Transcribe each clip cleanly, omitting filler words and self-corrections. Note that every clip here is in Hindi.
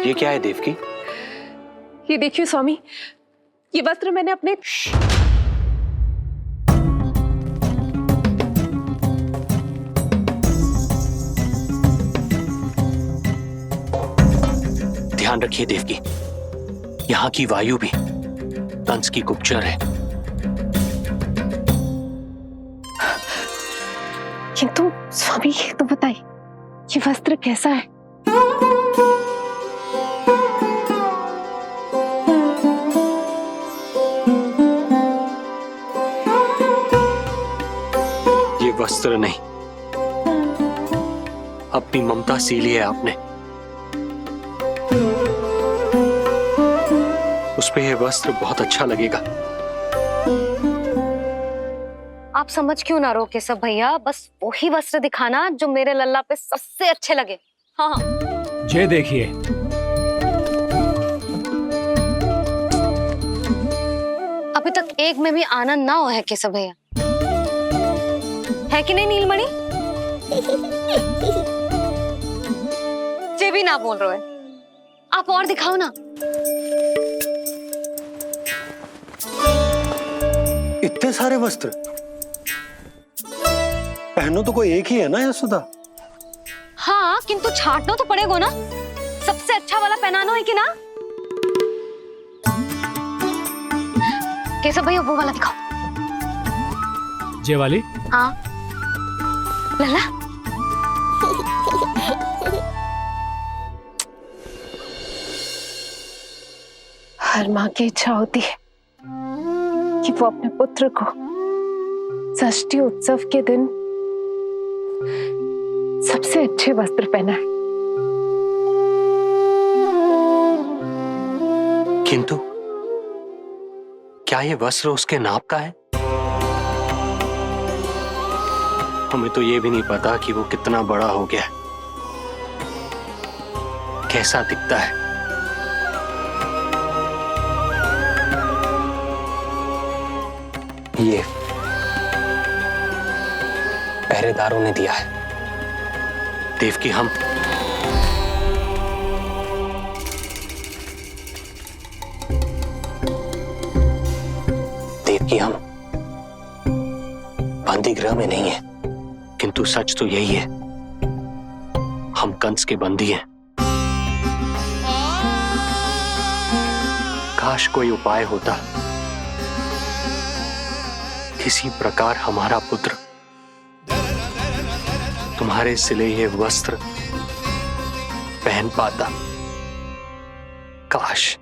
ये क्या है देवकी? ये देखिए स्वामी, ये वस्त्र मैंने अपने ध्यान रखिए देवकी, यहाँ की वायु भी कंस की गुप्तचर है। किंतु स्वामी ये तो बताइए, ये वस्त्र कैसा है? ये वस्त्र नहीं, अपनी ममता सी ली है आपने। उस पे ये वस्त्र बहुत अच्छा लगेगा। आप समझ क्यों ना रहो केशव भैया, बस वही वस्त्र दिखाना जो मेरे लल्ला पे सबसे अच्छे लगे। हाँ हाँ। ये देखिए, अभी तक एक में भी आनंद ना हो है केशव भैया, है कि नहीं नीलमणि? ये भी ना बोल रहे हो, आप और दिखाओ ना। इतने सारे वस्त्र पहनो तो कोई एक ही है ना यशोदा? हाँ, किंतु छाटना तो पड़ेगा ना, सबसे अच्छा वाला पहनाना है कि ना। केशव भैया वो वाला दिखाओ। ये वाली? हाँ लल्ला। हर माँ की इच्छा होती है कि वो अपने पुत्र को षष्ठी उत्सव के दिन सबसे अच्छे वस्त्र पहनाए। किंतु क्या ये वस्त्र उसके नाप का है? हमें तो ये भी नहीं पता कि वो कितना बड़ा हो गया, कैसा दिखता है। ये पहरेदारों ने दिया है देवकी। हम देवकी, हम बंदी गृह में नहीं है, किंतु सच तो यही है, हम कंस के बंदी हैं। काश कोई उपाय होता, किसी प्रकार हमारा पुत्र तुम्हारे सिले ये वस्त्र पहन पाता। काश।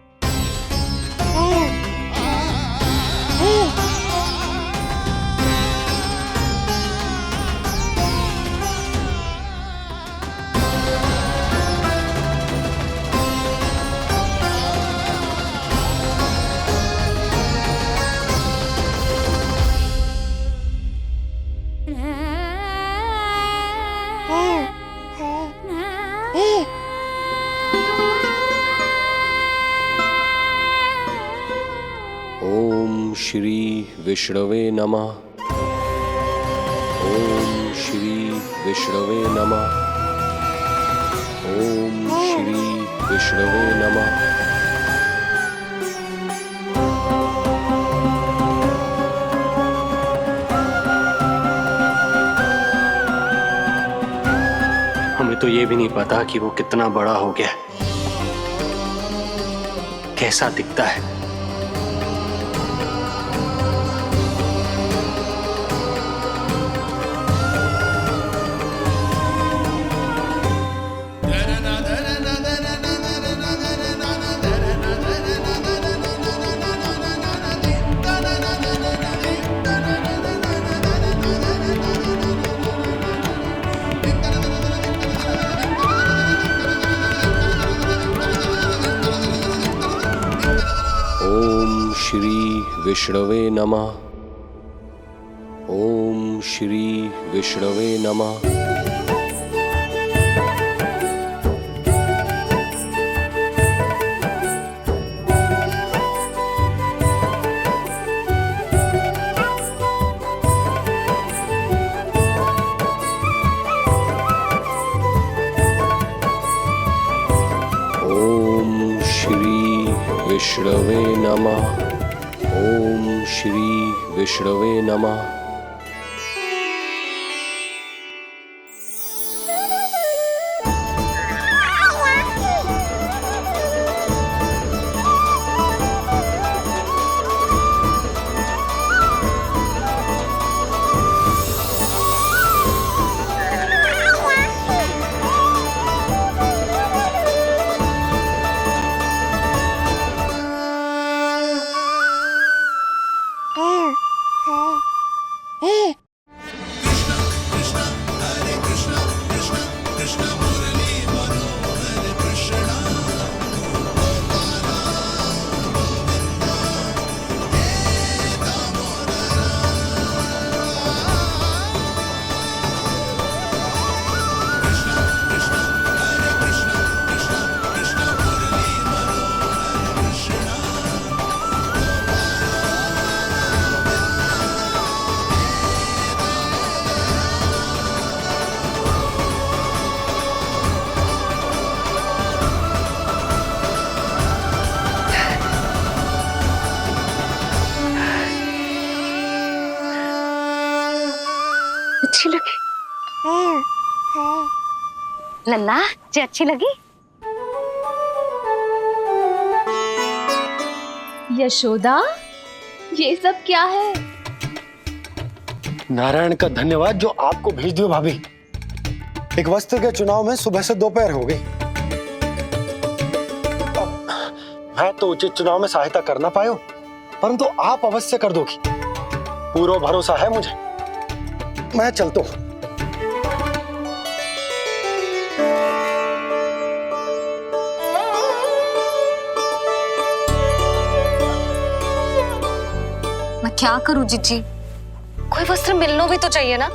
ओम श्री विष्णवे नमः। ओम श्री विष्णवे नमः। ओम श्री विष्णवे नमः। हमें तो ये भी नहीं पता कि वो कितना बड़ा हो गया, कैसा दिखता है। ओम श्री विष्णवे नमः। ओम श्री विष्णवे नमः। ओम विष्णवे नमः। ओम श्री विष्णवे नमः। अच्छी लगी लल्ला जी, अच्छी लगी। यशोदा, ये सब क्या है? नारायण का धन्यवाद जो आपको भेज दियो भाभी। एक वस्त्र के चुनाव में सुबह से दोपहर हो गई। मैं तो उचित चुनाव में सहायता कर ना पायो, परंतु आप अवश्य कर दोगी, पूरा भरोसा है मुझे। मैं चलता हूं। मैं क्या करूं जीजी, कोई वस्त्र मिलना भी तो चाहिए ना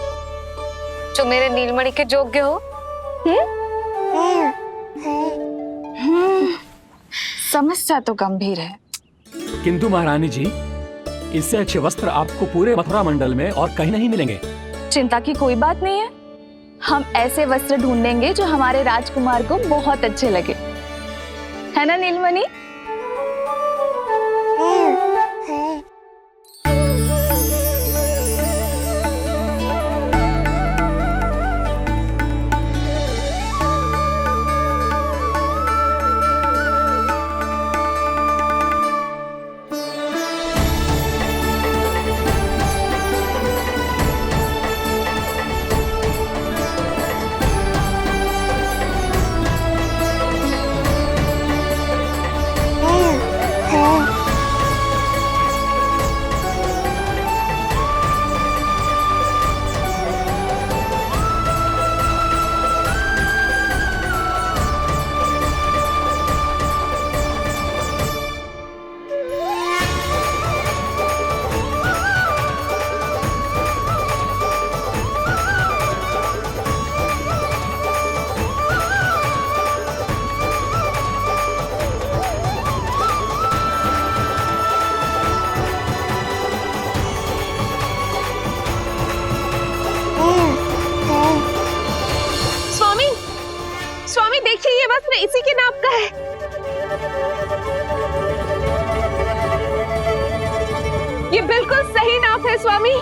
जो मेरे नीलमणि के योग्य हो। समस्या तो गंभीर है। किंतु महारानी जी, इससे अच्छे वस्त्र आपको पूरे मथुरा मंडल में और कहीं नहीं मिलेंगे। चिंता की कोई बात नहीं है, हम ऐसे वस्त्र ढूंढेंगे जो हमारे राजकुमार को बहुत अच्छे लगे, है ना नीलमणि? देखिए, ये वस्त्र इसी के नाप का है। ये बिल्कुल सही नाप है स्वामी।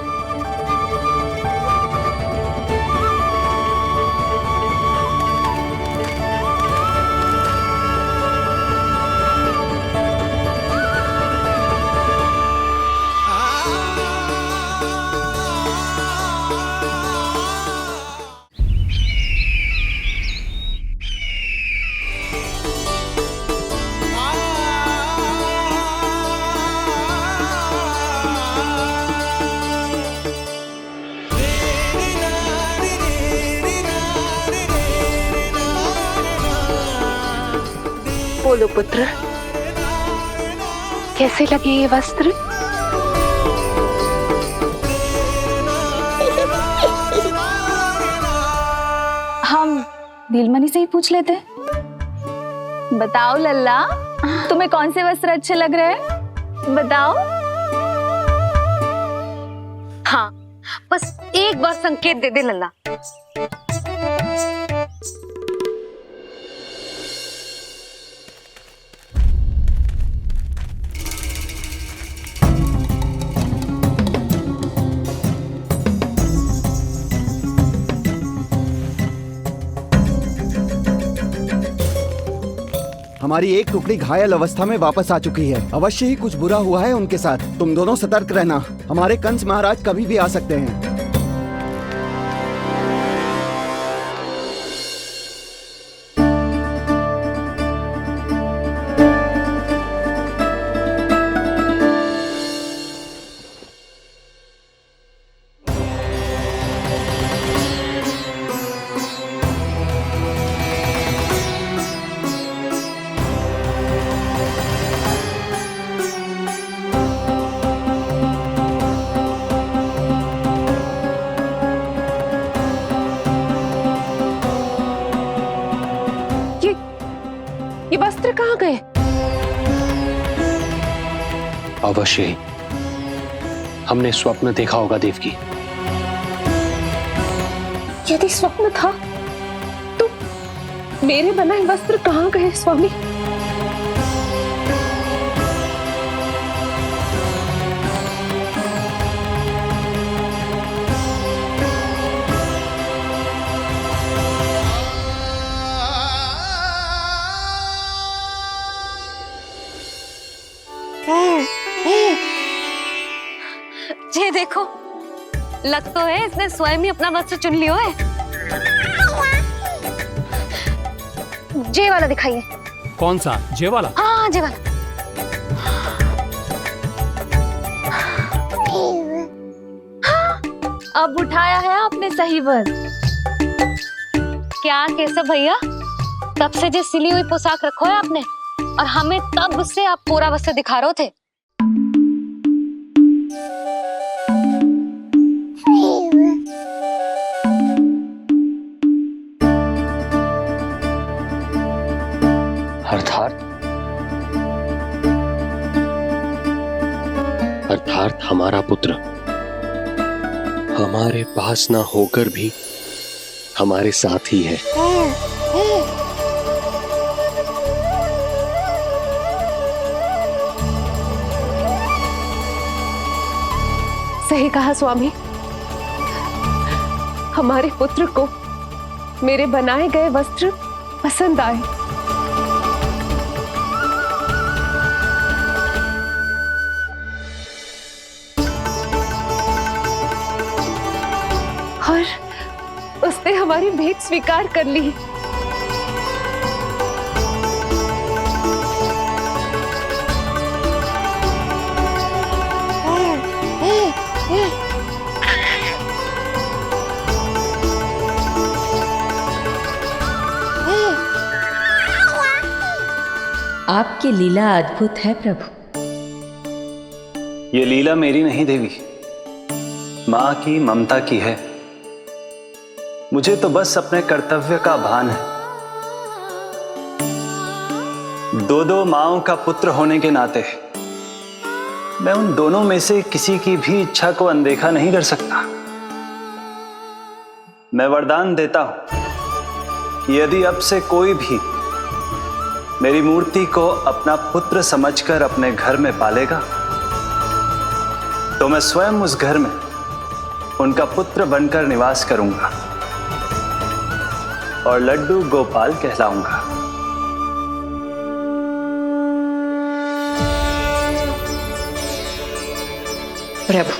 बोलो पुत्र, कैसे लगे ये वस्त्र? हम नीलमणि से ही पूछ लेते। बताओ लल्ला, तुम्हें कौन से वस्त्र अच्छे लग रहे हैं? बताओ। हाँ, बस एक बार संकेत दे दे लल्ला। हमारी एक टुकड़ी घायल अवस्था में वापस आ चुकी है। अवश्य ही कुछ बुरा हुआ है उनके साथ। तुम दोनों सतर्क रहना, हमारे कंस महाराज कभी भी आ सकते हैं। ये वस्त्र कहाँ गए? अवश्य ही हमने स्वप्न देखा होगा देवकी। यदि स्वप्न था तो मेरे बनाए वस्त्र कहाँ गए स्वामी? ये देखो, लग तो है इसने स्वयं ही अपना वस्त्र चुन लियो है। जे वाला दिखाइए। कौन सा? जे वाला? हाँ, जे वाला। अब उठाया है आपने सही वस्त्र। क्या केशव भैया, तब से जो सिली हुई पोशाक रखो है आपने, और हमें तब से आप पूरा वस्त्र दिखा रहे थे। अर्थात हमारा पुत्र हमारे पास ना होकर भी हमारे साथ ही है। सही कहा स्वामी, हमारे पुत्र को मेरे बनाए गए वस्त्र पसंद आए। और उसने हमारी भेंट स्वीकार कर ली। आपकी लीला अद्भुत है प्रभु। ये लीला मेरी नहीं देवी, मां की ममता की है। मुझे तो बस अपने कर्तव्य का भान है। दो माओं का पुत्र होने के नाते मैं उन दोनों में से किसी की भी इच्छा को अनदेखा नहीं कर सकता। मैं वरदान देता हूं कि यदि अब से कोई भी मेरी मूर्ति को अपना पुत्र समझकर अपने घर में पालेगा, तो मैं स्वयं उस घर में उनका पुत्र बनकर निवास करूंगा और लड्डू गोपाल कहलाऊंगा। प्रभु,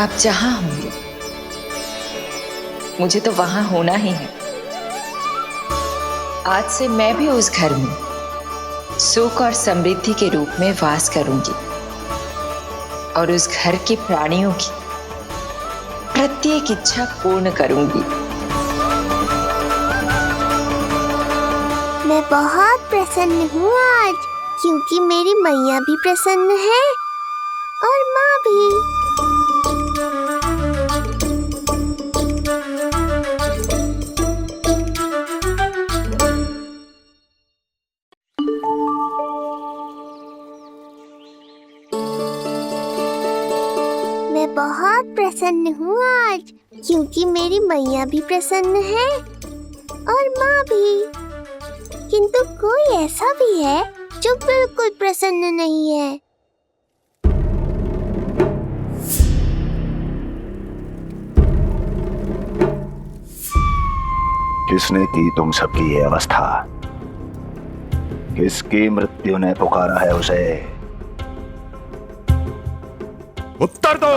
आप जहां होंगे मुझे तो वहां होना ही है। आज से मैं भी उस घर में सुख और समृद्धि के रूप में वास करूंगी और उस घर के प्राणियों की प्रत्येक इच्छा पूर्ण करूंगी। मैं बहुत प्रसन्न हूँ आज, क्योंकि मेरी मैया भी प्रसन्न है और माँ भी। मैं बहुत प्रसन्न हूँ आज, क्योंकि मेरी मैया भी प्रसन्न है और माँ भी। किंतु कोई ऐसा भी है जो बिल्कुल प्रसन्न नहीं है। किसने की तुम सबकी ये अवस्था? किसकी मृत्यु ने पुकारा है उसे? उत्तर दो।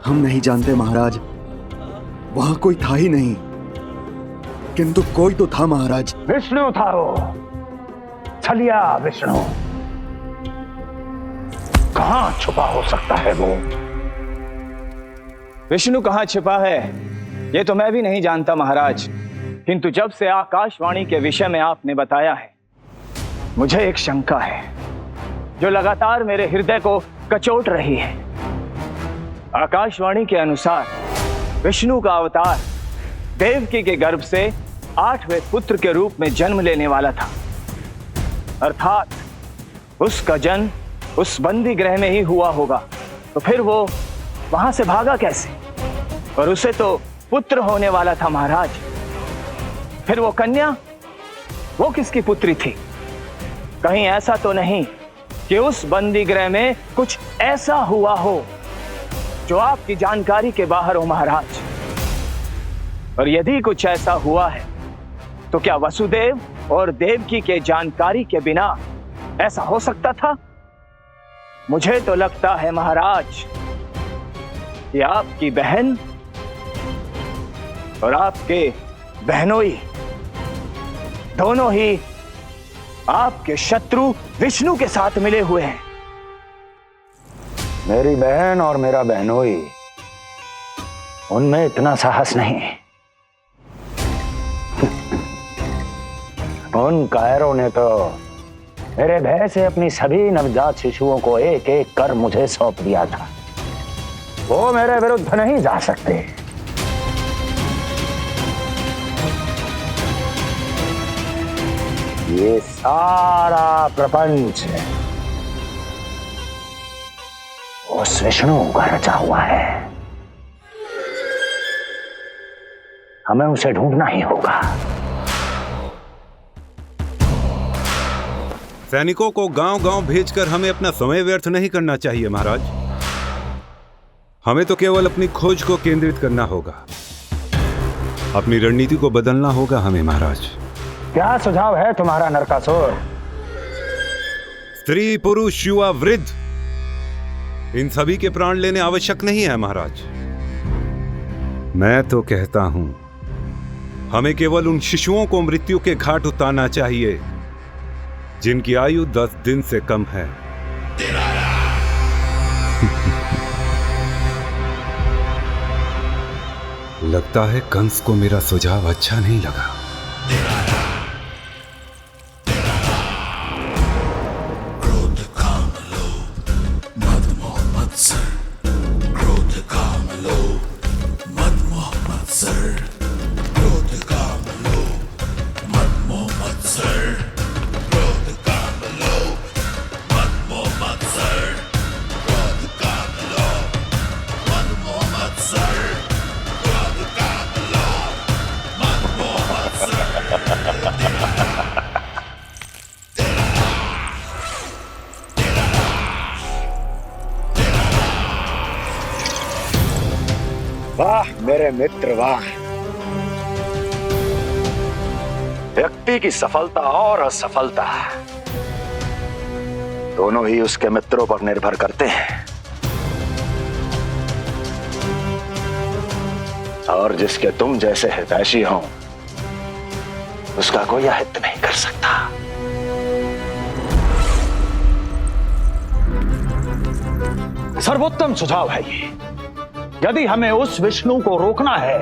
हम नहीं जानते महाराज, वहां कोई था ही नहीं, किंतु कोई तो था महाराज। विष्णु था वो, छलिया विष्णु। कहां छुपा हो सकता है वो? विष्णु कहां छिपा है ये तो मैं भी नहीं जानता महाराज, किंतु जब से आकाशवाणी के विषय में आपने बताया है, मुझे एक शंका है जो लगातार मेरे हृदय को कचोट रही है। आकाशवाणी के अनुसार विष्णु का अवतार देवकी के गर्भ से 8वें पुत्र के रूप में जन्म लेने वाला था, अर्थात उसका जन्म उस बंदी गृह में ही हुआ होगा। तो फिर वो वहां से भागा कैसे? और उसे तो पुत्र होने वाला था महाराज। फिर वो कन्या, वो किसकी पुत्री थी? कहीं ऐसा तो नहीं कि उस बंदी गृह में कुछ ऐसा हुआ हो जो आपकी जानकारी के बाहर हो महाराज? और यदि कुछ ऐसा हुआ है तो क्या वसुदेव और देवकी के जानकारी के बिना ऐसा हो सकता था? मुझे तो लगता है महाराज कि आपकी बहन और आपके बहनोई दोनों ही आपके शत्रु विष्णु के साथ मिले हुए हैं। मेरी बहन और मेरा बहनोई, उनमें इतना साहस नहीं। उन कायरों ने तो मेरे भय से अपनी सभी नवजात शिशुओं को एक एक कर मुझे सौंप दिया था। वो मेरे विरुद्ध नहीं जा सकते। ये सारा प्रपंच उस विष्णु का रचा हुआ है। हमें उसे ढूंढना ही होगा। सैनिकों को गांव-गांव भेजकर हमें अपना समय व्यर्थ नहीं करना चाहिए महाराज। हमें तो केवल अपनी खोज को केंद्रित करना होगा। अपनी रणनीति को बदलना होगा हमें महाराज। क्या सुझाव है तुम्हारा नरकासुर? स्त्री, पुरुष, युवा, वृद्ध, इन सभी के प्राण लेने आवश्यक नहीं है महाराज। मैं तो कहता हूं हमें केवल उन शिशुओं को मृत्यु के घाट उतारना चाहिए जिनकी आयु 10 दिन से कम है। लगता है कंस को मेरा सुझाव अच्छा नहीं लगा। क्रोध काम लोभ मद मोह मत्सर, क्रोध काम लोभ मद मोह मत्सर, क्रोध काम लोभ मद मोह मत्सर, क्रोध काम लोभ मद मोह मत्सर, क्रोध काम लोभ मद मोह मत्सर, क्रोध काम लोभ मद मोह मत्सर। वाह मेरे मित्र वाह। व्यक्ति की सफलता और असफलता दोनों ही उसके मित्रों पर निर्भर करते हैं, और जिसके तुम जैसे हितैषी हो उसका कोई अहित नहीं कर सकता। सर्वोत्तम सुझाव है ये। यदि हमें उस विष्णु को रोकना है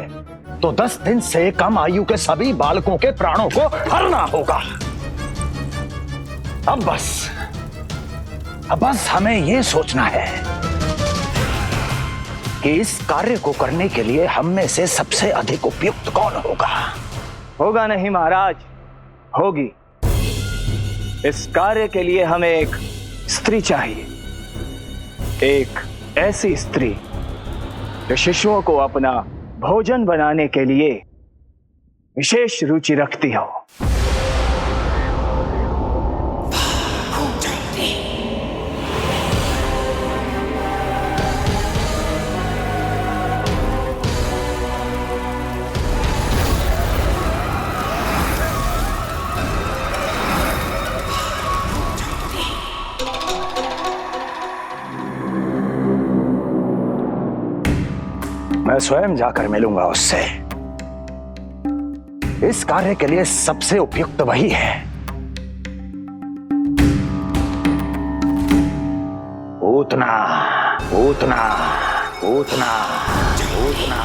तो 10 दिन से कम आयु के सभी बालकों के प्राणों को हरना होगा। अब बस हमें यह सोचना है कि इस कार्य को करने के लिए हम में से सबसे अधिक उपयुक्त कौन होगा। होगा नहीं महाराज, होगी। इस कार्य के लिए हमें एक स्त्री चाहिए, एक ऐसी स्त्री जो शिशुओं को अपना भोजन बनाने के लिए विशेष रुचि रखती हो। मैं स्वयं जाकर मिलूंगा उससे। इस कार्य के लिए सबसे उपयुक्त वही है। पूतना पूतना पूतना पूतना पूतना।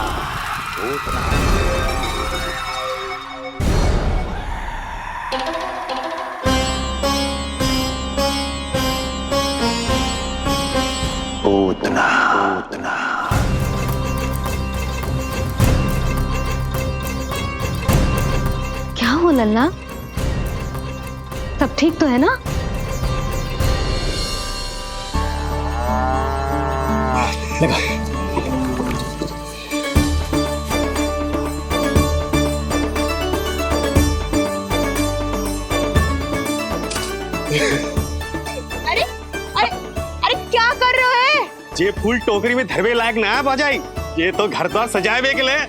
पूतना पूतना। क्या हो लल्ला, सब ठीक तो है ना? लगा। अरे अरे अरे क्या कर रहे हो? ये फूल टोकरी में धरवे लायक ना है बाजाई, ये तो घर द्वार सजाए हुए के लिए।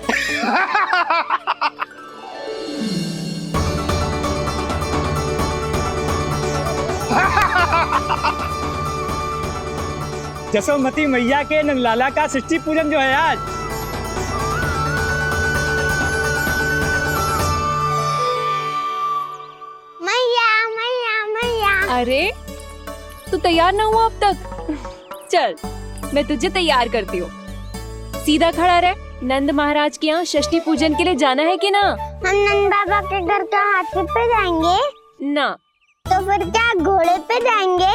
जसोमती मैया के नंदलाला का षष्ठी पूजन जो है आज। मैया मैया मैया। अरे तू तैयार ना हुआ अब तक? चल मैं तुझे तैयार करती हूँ। सीधा खड़ा रह। नंद महाराज के यहाँ षष्ठी पूजन के लिए जाना है कि ना? हम नंद बाबा के घर तो हाथी पे जाएंगे ना। तो फिर क्या घोड़े पे जाएंगे?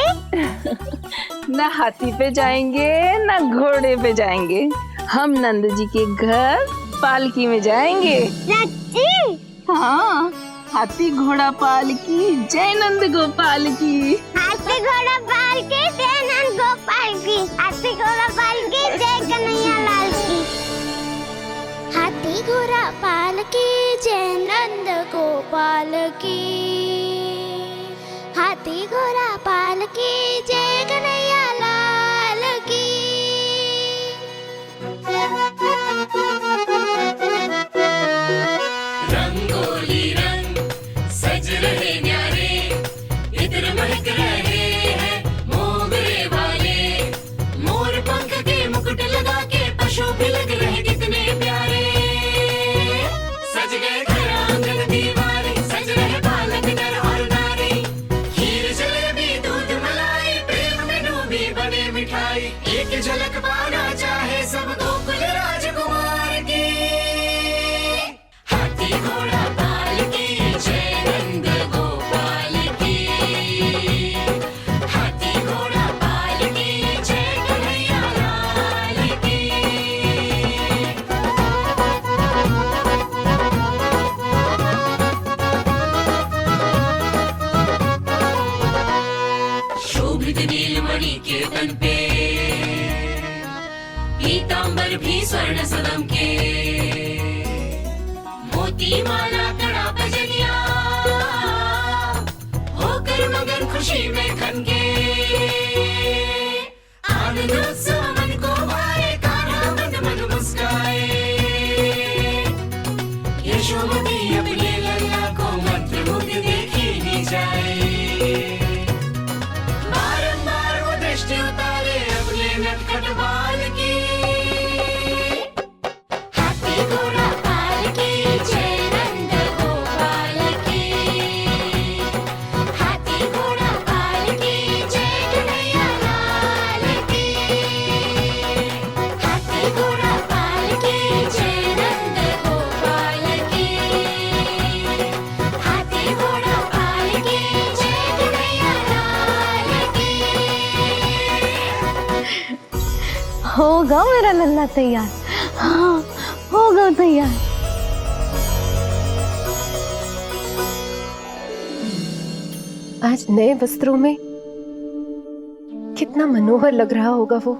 ना हाथी पे जाएंगे ना घोड़े पे जाएंगे, हम नंद जी के घर पालकी में जाएंगे। सच्ची? हाँ, हाथी घोड़ा पालकी जय नंद गोपाल की। हाथी घोड़ा पालकी जय नंद गोपाल की। हाथी घोड़ा पालकी जय कन्हैया लाल की। हाथी घोड़ा पालकी जय नंद गोपाल की। हाथी घोड़ा पालकी जय कन्हैया लाल की। रंगोली रंग सज रहे न्यारे, इधर महक रहे हैं मोगरे वाले। मोर पंख के मुकुट लगा के पशु भी लग रहे कितने प्यारे। सज गए घर आंगन दीवारे, सज रहे बालक नर और नारी। खीर जलेबी दूध मलाई, प्रेम में डूबी बने मिठाई। एक झलक पाना चाहे सब गोकुल राजकुमार की। हाथी घोड़ा पालकी जय नंद गोपाल की। हाथी घोड़ा पालकी जय कन्हैया लाल की। शोभित नीलमणि के तन पे, पीतांबर भी स्वर्ण सदम के। मोती माला कड़ा बजनिया, होकर मगन खुशी में खन के। आनंद उत्सव मन को भाए, कान्हा मन मन मुस्काए। यशोमती अपने लल्ला को मंत्रमुग्ध देखी ही जाए। बारंबार वो दृष्टि उतारे अपने नटखट बाल की। हाथी घोड़ा पालकी जय नंद गोपाल की। हाथी घोड़ा पालकी जय कन्हैया लाल की। हाथी घोड़ा पालकी जय नंद गोपाल की। हाथी घोड़ा पालकी जय कन्हैया लाल की। होगा मेरा लल्ला तैयार। हाँ, होगा तैयार। आज नए वस्त्रों में कितना मनोहर लग रहा होगा वो।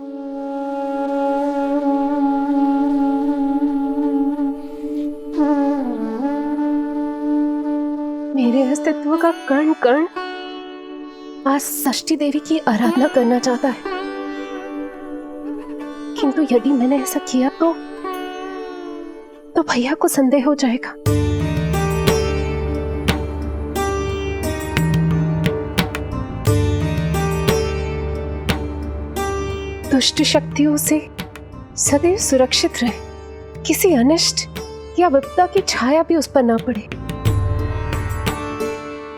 मेरे अस्तित्व का कण कण आज षष्ठी देवी की आराधना करना चाहता है, किंतु यदि मैंने ऐसा किया तो भैया को संदेह हो जाएगा। दुष्ट शक्तियों से सदैव सुरक्षित रहे, किसी अनिष्ट या विपदा की छाया भी उस पर ना पड़े।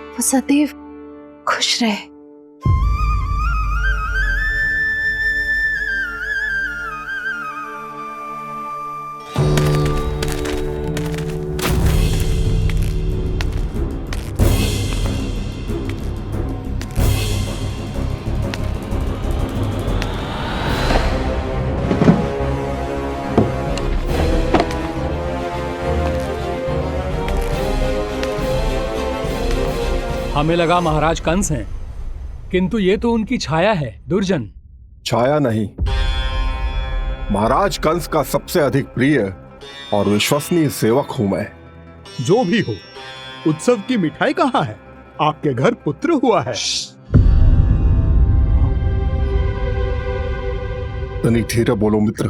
वो सदैव खुश रहे। हमें लगा महाराज कंस हैं, किंतु ये तो उनकी छाया है दुर्जन। छाया नहीं, महाराज कंस का सबसे अधिक प्रिय और विश्वसनीय सेवक हूं मैं। जो भी हो, उत्सव की मिठाई कहाँ है? आपके घर पुत्र हुआ है। तनिक धीरे बोलो मित्र,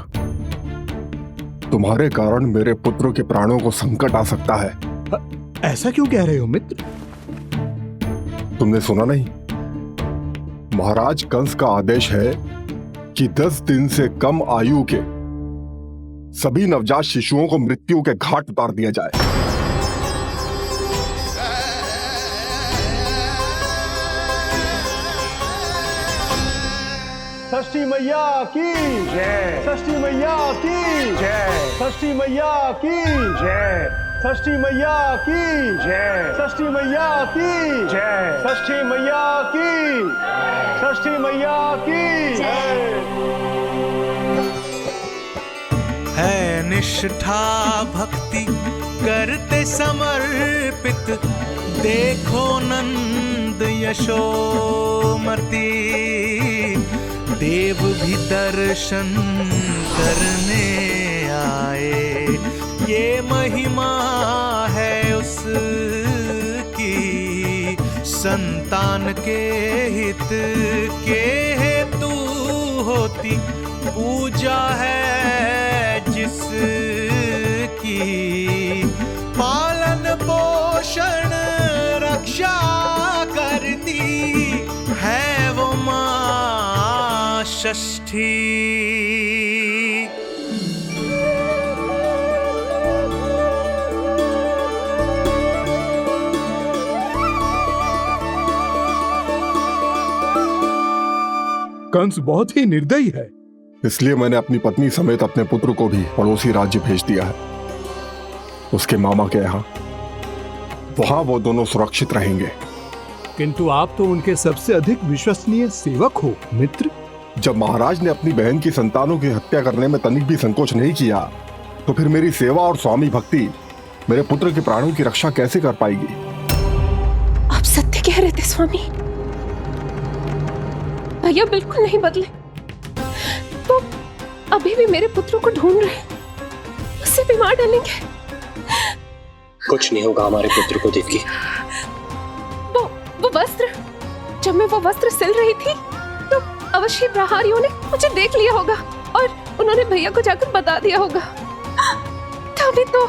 तुम्हारे कारण मेरे पुत्र के प्राणों को संकट आ सकता है। ऐसा क्यों कह रहे हो मित्र? तुमने सुना नहीं? महाराज कंस का आदेश है कि 10 दिन से कम आयु के सभी नवजात शिशुओं को मृत्यु के घाट उतार दिया जाए। षष्ठी मैया की जय, षष्ठी मैया की जय, षष्ठी मैया की जय, षष्ठी मैया की जय, षष्ठी मैया की जय, षष्ठी मैया की, षष्ठी मैया की जय। है निष्ठा भक्ति करते समर्पित, देखो नंद यशोमती, देव भी दर्शन करने आए। ये महिमा है उसकी, संतान के हित के हेतु होती पूजा है जिसकी, पालन पोषण रक्षा करती है वो मां षष्ठी। कंस बहुत ही निर्दयी है। इसलिए मैंने अपनी पत्नी समेत अपने पुत्र को भी पड़ोसी राज्य भेज दिया है, उसके मामा के यहाँ। वहां वो दोनों सुरक्षित रहेंगे। किंतु आप तो उनके सबसे अधिक विश्वसनीय सेवक हो मित्र। जब महाराज ने अपनी बहन की संतानों की हत्या करने में तनिक भी संकोच नहीं किया, तो फिर मेरी सेवा और स्वामी भक्ति मेरे पुत्र के प्राणों की रक्षा कैसे कर पाएगी? आप सत्य कह रहे थे स्वामी। भैया बिल्कुल नहीं बदले। वो अभी भी मेरे पुत्र को ढूंढ रहे हैं, उससे भी मार डालेंगे। कुछ नहीं होगा हमारे पुत्र को देवकी। वो वस्त्र, जब मैं वो वस्त्र सिल रही थी तो अवश्य प्रहारियों ने मुझे देख लिया होगा और उन्होंने भैया को जाकर बता दिया होगा। तभी तो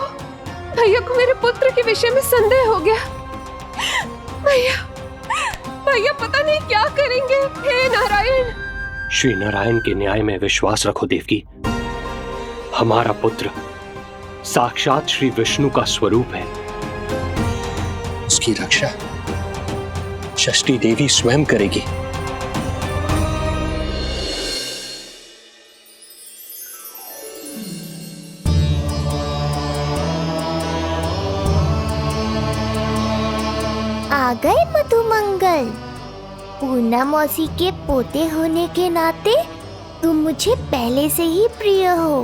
भैया को मेरे पुत्र के विषय में संदेह हो गया। भैया पता नहीं क्या करेंगे। हे नारायण। श्री नारायण के न्याय में विश्वास रखो देवकी। हमारा पुत्र साक्षात श्री विष्णु का स्वरूप है। उसकी रक्षा षष्ठी देवी स्वयं करेगी। आ गए मधुमंगल। पूर्णा मौसी के पोते होने के नाते तुम मुझे पहले से ही प्रिय हो,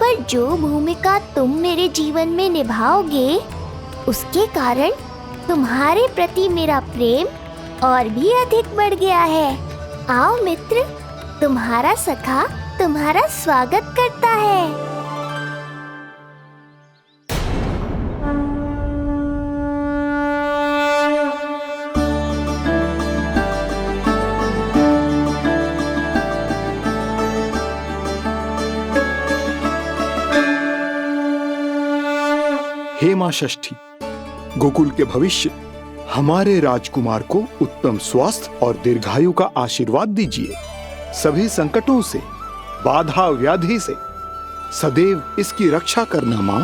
पर जो भूमिका तुम मेरे जीवन में निभाओगे उसके कारण तुम्हारे प्रति मेरा प्रेम और भी अधिक बढ़ गया है। आओ मित्र, तुम्हारा सखा तुम्हारा स्वागत करता है। हे मां षष्ठी, गोकुल के भविष्य हमारे राजकुमार को उत्तम स्वास्थ्य और दीर्घायु का आशीर्वाद दीजिए। सभी संकटों से, बाधा व्याधि से सदैव इसकी रक्षा करना माँ।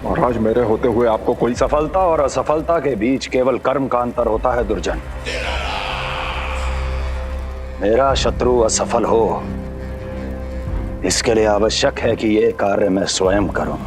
महाराज, मेरे होते हुए आपको कोई सफलता और असफलता के बीच केवल कर्म का अंतर होता है दुर्जन। मेरा शत्रु असफल हो, इसके लिए आवश्यक है कि ये कार्य मैं स्वयं करूं।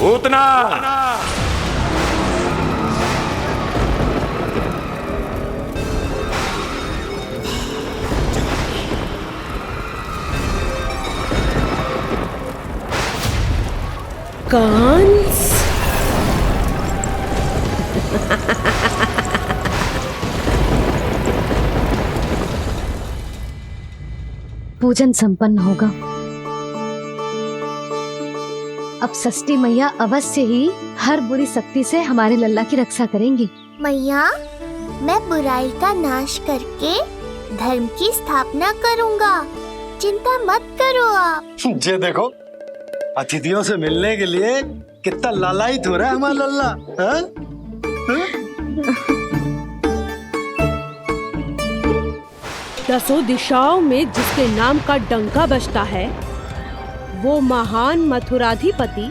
उतना कंस। पूजन संपन्न होगा। अब षष्ठी मैया अवश्य ही हर बुरी शक्ति से हमारे लल्ला की रक्षा करेंगी। मैया, मैं बुराई का नाश करके धर्म की स्थापना करूंगा, चिंता मत करो आप। ये देखो, अतिथियों से मिलने के लिए कितना लालायित हो रहा है हमारा लल्ला। हाँ? दसों दिशाओं में जिसके नाम का डंका बजता है, वो महान मथुराधिपति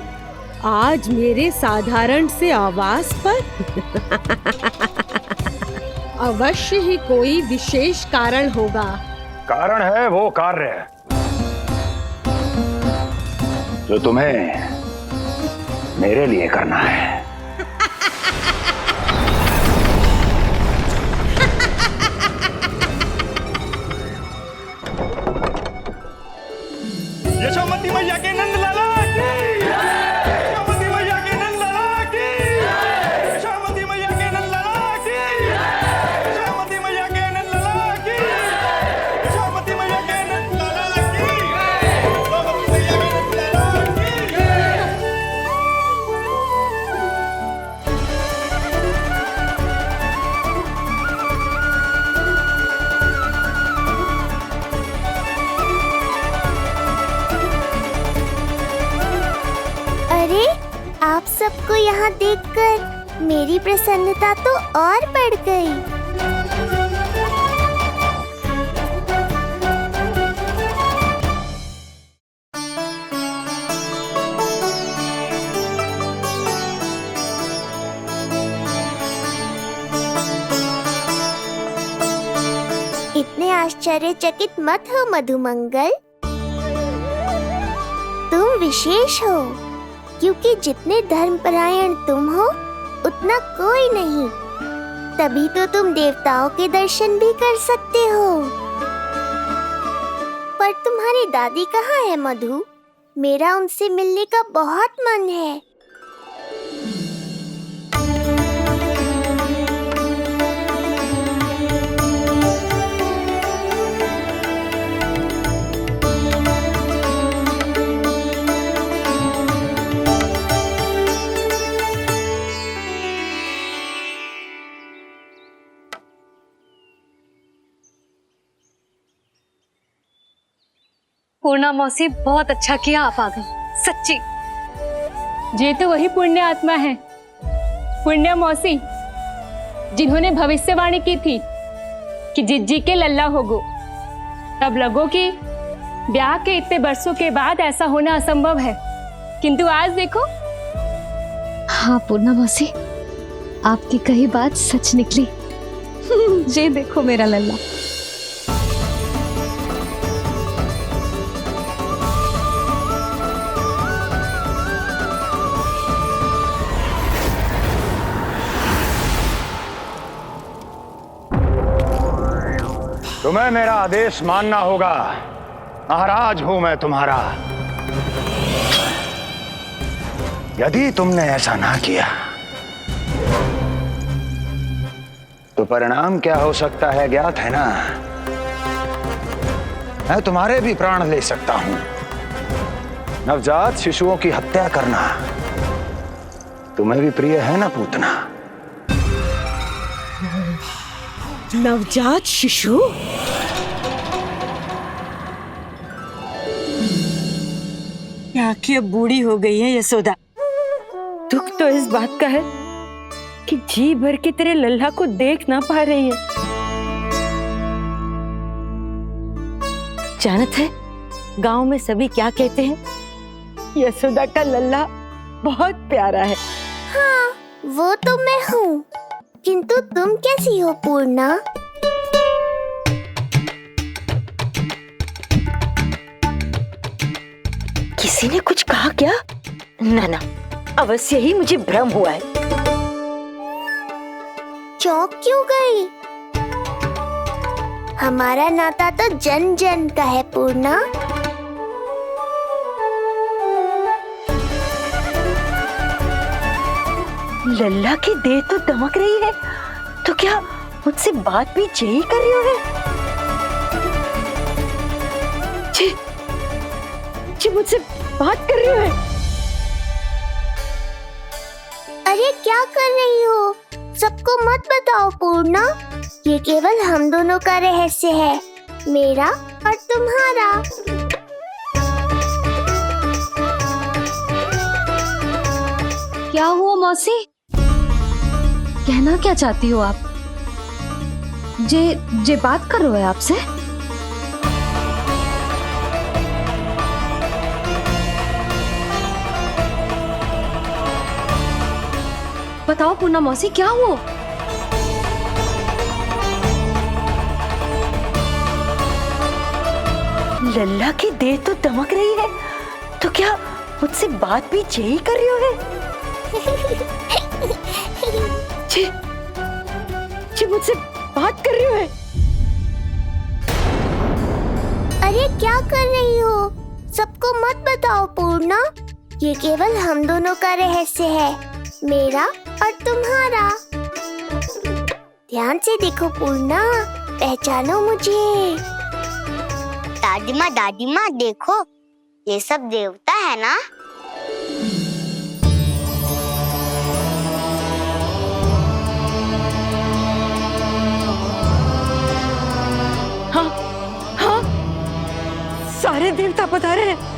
आज मेरे साधारण से आवास पर। अवश्य ही कोई विशेष कारण होगा। कारण है वो कार्य जो तुम्हें मेरे लिए करना है। यशोमती मैया के नंद लाला की, यशोमती मैया के नंद लाला की, यशोमती मैया के नंद लाला की, यशोमती मैया के नंद लाला की, यशोमती मैया के नंद लाला की, यशोमती मैया के नंद लाला की। अरे, आप सबको यहाँ देखकर मेरी प्रसन्नता तो और बढ़ गई। इतने आश्चर्यचकित मत हो मधुमंगल, तुम विशेष हो, क्योंकि जितने धर्मपरायण तुम हो उतना कोई नहीं। तभी तो तुम देवताओं के दर्शन भी कर सकते हो। पर तुम्हारी दादी कहाँ है मधु? मेरा उनसे मिलने का बहुत मन है। पूर्णा मौसी, बहुत अच्छा किया आप आ गए, सच्ची। ये तो वही पुण्य आत्मा है, पुण्य मौसी, जिन्होंने भविष्यवाणी की थी कि जिज्जी के लल्ला होगो। तब लगो कि ब्याह के इतने बरसों के बाद ऐसा होना असंभव है, किंतु आज देखो। हाँ पूर्णा मौसी, आपकी कही बात सच निकली। ये देखो मेरा लल्ला। तुम्हें मेरा आदेश मानना होगा। महाराज हूं मैं तुम्हारा। यदि तुमने ऐसा ना किया तो परिणाम क्या हो सकता है ज्ञात है ना। मैं तुम्हारे भी प्राण ले सकता हूं। नवजात शिशुओं की हत्या करना तुम्हें भी प्रिय है ना पूतना। नवजात शिशु? क्या कि अब बूढ़ी हो गई है यशोदा। दुख तो इस बात का है कि जी भर के तेरे लल्ला को देख ना पा रही है। जानत है गांव में सभी क्या कहते हैं? यशोदा का लल्ला बहुत प्यारा है। हाँ, वो तो मैं हूँ, किंतु तुम कैसी हो पूर्णा? किसी ने कुछ कहा क्या? ना ना, अवश्य ही मुझे भ्रम हुआ है। चौंक क्यों गई? हमारा नाता तो जन जन का है पूर्णा। लल्ला की देह तो दमक रही है, तो क्या मुझसे बात भी यही कर रही हो? जी मुझसे बात कर रही हो? अरे क्या कर रही हो? सबको मत बताओ पूर्णा, ये केवल हम दोनों का रहस्य है, मेरा और तुम्हारा। क्या हुआ मौसी? कहना क्या चाहती हो आप? जे बात कर रहे हो आपसे? बताओ पूर्णा मौसी, क्या हुआ? लल्ला की देह तो दमक रही है, तो क्या मुझसे बात भी यही कर रही हो? जी मुझसे बात कर रही हो? अरे क्या कर रही हो? सबको मत बताओ पूर्णा, ये केवल हम दोनों का रहस्य है, मेरा और तुम्हारा। ध्यान से देखो पूर्णा, पहचानो मुझे। दादी माँ देखो, ये सब देवता है ना? हाँ हाँ, सारे देवता पधारे हैं।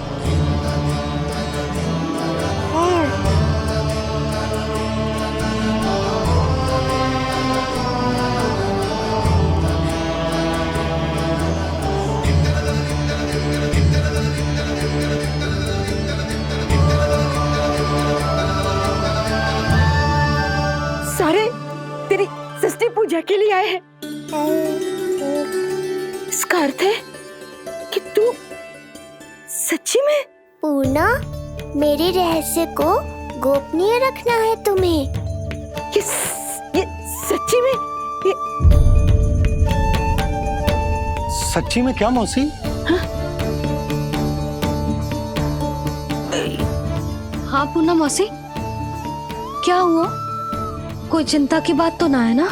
सारे तेरी षष्ठी पूजा के लिए आए हैं। इसका अर्थ है कि तू सच्ची में? पूर्णा, मेरे रहस्य को गोपनीय रखना है तुम्हें। ये सच्ची में? सच्ची में क्या मौसी? हाँ पूर्णा मौसी, क्या हुआ? कोई चिंता की बात तो ना है ना?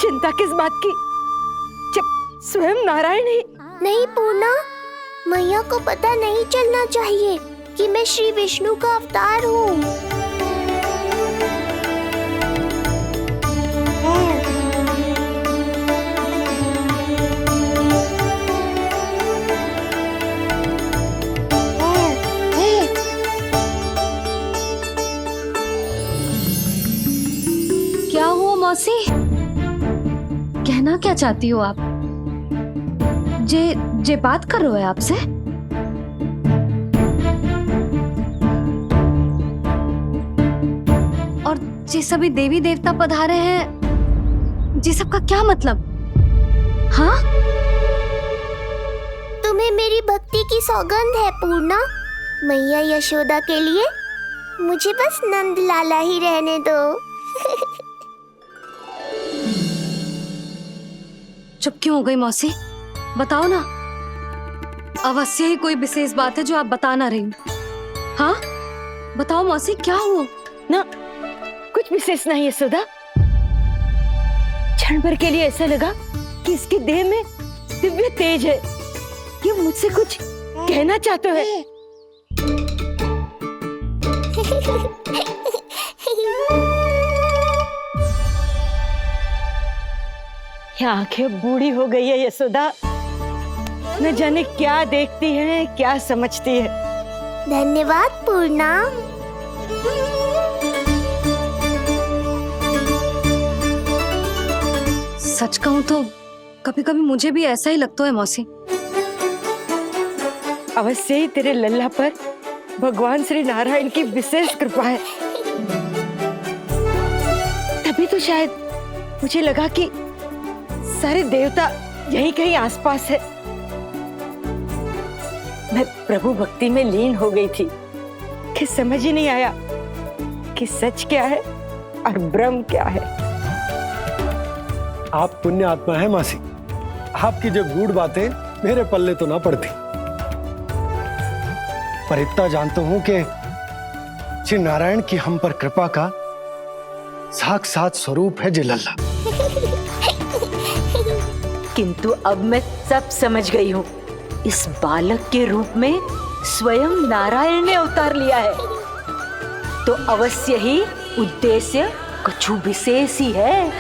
चिंता किस बात की, जब स्वयं नारायण ही। नहीं पूर्णा, मैया को पता नहीं चलना चाहिए कि मैं श्री विष्णु का अवतार हूँ। कहना क्या चाहती हो आप? जे बात कर रहे हो आपसे? और जे सभी देवी देवता पधारे हैं, जी सबका क्या मतलब? हाँ? तुम्हें मेरी भक्ति की सौगंध है पूर्णा। मैया यशोदा के लिए मुझे बस नंद लाला ही रहने दो। चुप क्यों हो गई मौसी? बताओ ना। अवश्य ही कोई विशेष बात है जो आप बता ना रही। हाँ बताओ मौसी, क्या हुआ? ना कुछ विशेष नहीं है सुधा। क्षण भर के लिए ऐसा लगा कि इसकी देह में दिव्य तेज है। ये मुझसे कुछ कहना चाहते हैं। ये आंखें बूढ़ी हो गई है यशोदा। न जाने क्या देखती है, क्या समझती है। धन्यवाद पूर्णा। सच कहूं तो कभी कभी मुझे भी ऐसा ही लगता है मौसी। अवश्य ही तेरे लल्ला पर भगवान श्री नारायण की विशेष कृपा है। तभी तो शायद मुझे लगा कि सारे देवता यहीं कहीं आसपास है। मैं प्रभु भक्ति में लीन हो गई थी कि समझ ही नहीं आया कि सच क्या है और भ्रम क्या है। आप पुण्य आत्मा है मासी। आपकी जो गूढ़ बातें मेरे पल्ले तो ना पड़ती, पर इतना जानता हूं कि श्री नारायण की हम पर कृपा का साक्षात स्वरूप है जिलल्ला। किंतु अब मैं सब समझ गई हूँ। इस बालक के रूप में स्वयं नारायण ने अवतार लिया है, तो अवश्य ही उद्देश्य कुछ विशेष ही है।